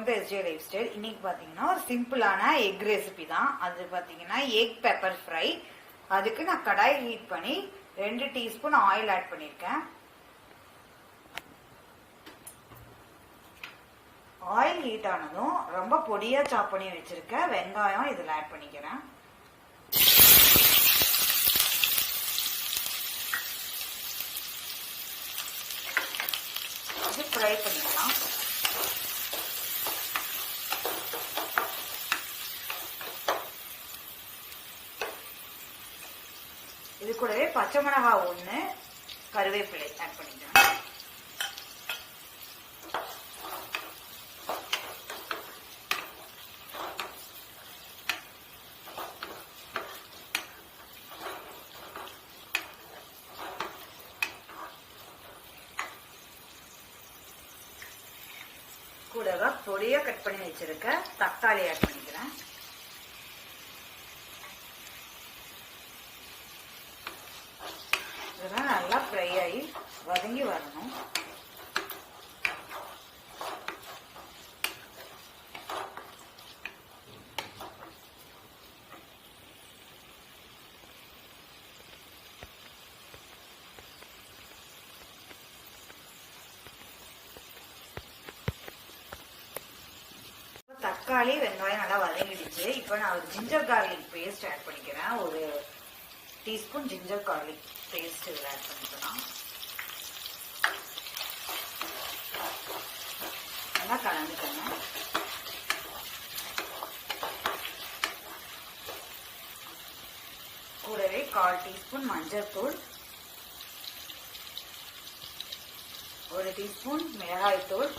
Welcome to SJ life style. இன்னைக்கு பார்த்தீங்கன்னா ஒரு சிம்பிளான எக் ரெசிபி தான். அது பார்த்தீங்கன்னா எக் பெப்பர் ஃப்ரை. அதுக்கு நான் கடாய் ஹீட் பண்ணி 2 டீஸ்பூன் ஆயில் ஆட் பண்ணியிருக்கேன். ஆயில் ஹீட் ஆனதும் ரொம்ப பொடியா சாப் பண்ணி வச்சிருக்க வெங்காயம் இதில் ஆட் பண்ணிக்கிறேன். இது ஃப்ரை பண்ணிக்கலாம். இது கூடவே பச்சை மிளகாய் 1, கருவேப்பிலை ஆட் பண்ணிக்கிறேன். கூடவே பொடியா கட் பண்ணி வச்சிருக்க தக்காளி ஆட் பண்ணிக்கிறேன். இதெல்லாம் நல்லா ஃப்ரை ஆகி வதங்கி வரணும். தக்காளி வெங்காயம் நல்லா வதங்கிடுச்சு. இப்போ நான் ஒரு ஜிஞ்சர் கார்லிக் பேஸ்ட் ஆட் பண்ணிக்கிறேன். ஒரு டீஸ்பூன் ஜிஞ்சர் கார்லிக் பேஸ்ட் இதில் ஆட் பண்ணிக்கலாம். நல்லா கலந்துக்கணும். கூடவே 1/4 டீஸ்பூன் மஞ்சள் தூள், 1 டீஸ்பூன் மிளகாய் தூள்,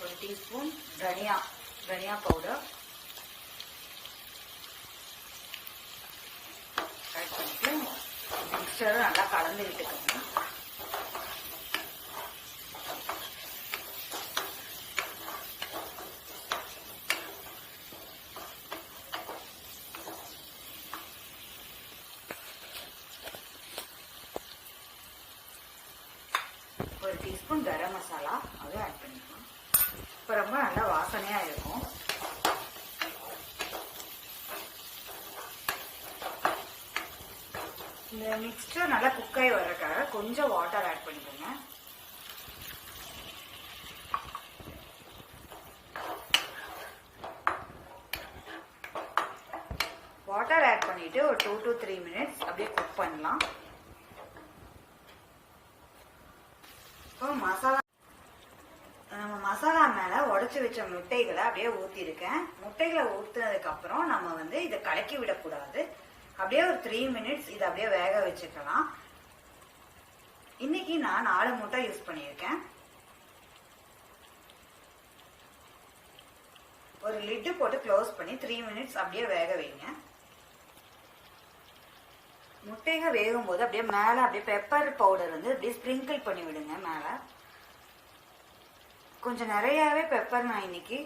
1 டீஸ்பூன் தனியா பவுடர் ஆட் பண்ணிட்டு மிக்சரை நல்லா கலந்து விட்டுக்கணும். ஒரு டீஸ்பூன் கரம் மசாலா அதை ஆட் பண்ணிக்கலாம். இப்போ ரொம்ப நல்லா வாசனையா இருக்கும். இந்த மிக்ஸ்டர் நல்லா குக் ஆகி வரக்காக கொஞ்சம் வாட்டர் ஆட் பண்ணிக்கோங்க. வாட்டர் ஆட் பண்ணிட்டு ஒரு 2 to 3 மினிட்ஸ் அப்படியே குக் பண்ணலாம். இப்போ மசாலா மேல உடைச்சு வச்ச முட்டைகளை அப்படியே ஊத்திருக்கேன். முட்டைகளை ஊத்துனதுக்கு அப்புறம் நம்ம இதை கலக்கி விடக்கூடாது. அப்படியே ஒரு 3 மினிட்ஸ் இதை அப்படியே வேக வச்சுக்கலாம். இன்னைக்கு நான் 4 முட்டை யூஸ் பண்ணியிருக்கேன். ஒரு லிட்டு போட்டு க்ளோஸ் பண்ணி 3 மினிட்ஸ் அப்படியே வேக வைங்க. முட்டைகள் வேகும் போது அப்படியே மேல அப்படியே பெப்பர் பவுடர் அப்படியே ஸ்ப்ரிங்கிள் பண்ணி விடுங்க. மேல கொஞ்சம் நிறையவே பெப்பர் நான் இன்னைக்கு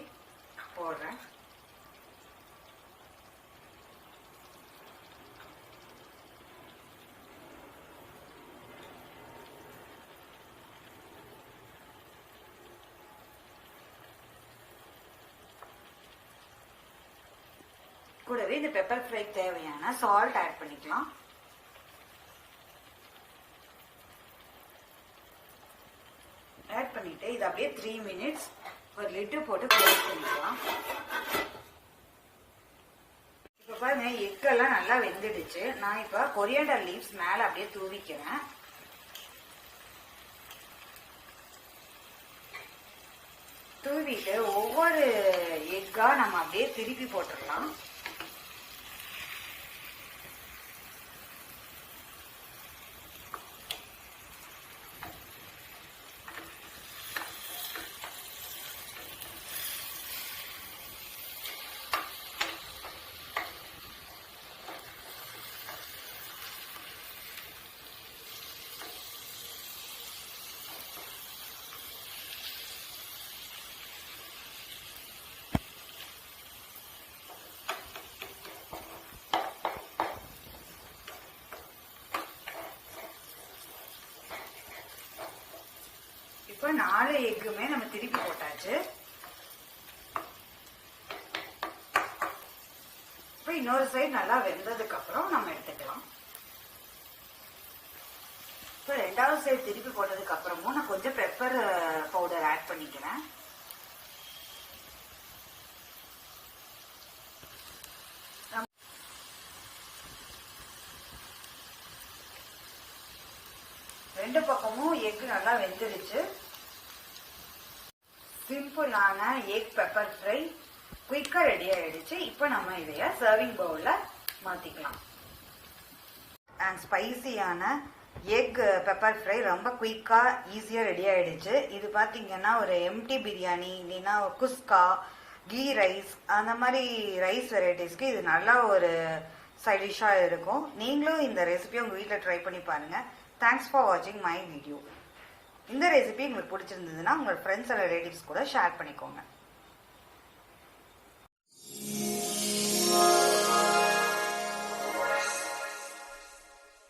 போடுறேன். கூடவே இந்த பெப்பர் ஃப்ரை தேவையான சால்ட் ஆட் பண்ணிக்கலாம். ஆட் பண்ணிட்டு இது அப்படியே 3 மினிட்ஸ் ஒரு லிட்டு போட்டு க்ளோஸ் பண்ணிக்கலாம். இப்ப பாருங்க எக்கெல்லாம் நல்லா வெந்துடுச்சு. நான் இப்ப கொரியாண்டர் லீவ்ஸ் மேல அப்படியே தூவிக்கிறேன். தூவிட்டு ஒவ்வொரு எக்கா நம்ம அப்படியே திருப்பி போட்டுடலாம். இப்போ 4 எக்குமே நம்ம திருப்பி போட்டாச்சு. இப்போ இன்னொரு சைடு நல்லா வெந்ததுக்கு அப்புறம் நம்ம எடுத்துக்கலாம். இப்போ 2வது சைடு திருப்பி போட்டதுக்கு அப்புறமும் நான் கொஞ்சம் பெப்பர் பவுடர் ஆட் பண்ணிக்கிறேன். ரெண்டு பக்கமும் எக் நல்லா வெந்துடுச்சு. சிம்பிளான எக் பெப்பர் ஃப்ரை குயிக்கா ரெடி ஆயிடுச்சு. இப்போ நம்ம இதைய சர்விங் பவுல்ல மாத்திக்கலாம். அண்ட் ஸ்பைசியான எக் பெப்பர் ஃப்ரை ரொம்ப குயிக்கா ஈஸியா ரெடி ஆயிடுச்சு. இது பாத்தீங்கன்னா ஒரு எம்டி பிரியாணி இல்லைன்னா குஸ்கா, கீ ரைஸ் அந்த மாதிரி ரைஸ் வெரைட்டிஸ்க்கு இது நல்லா ஒரு சைட் டிஷ்ஷா இருக்கும். நீங்களும் இந்த ரெசிபியை உங்க வீட்டில் ட்ரை பண்ணி பாருங்க. தேங்க்ஸ் ஃபார் வாட்சிங் மை வீடியோ. இந்த ரெசிபி உங்களுக்கு பிடிச்சிருந்ததுன்னா உங்கள் ஃப்ரெண்ட்ஸ் அண்ட் ரிலேட்டிவ்ஸ் கூட ஷேர் பண்ணிக்கோங்க.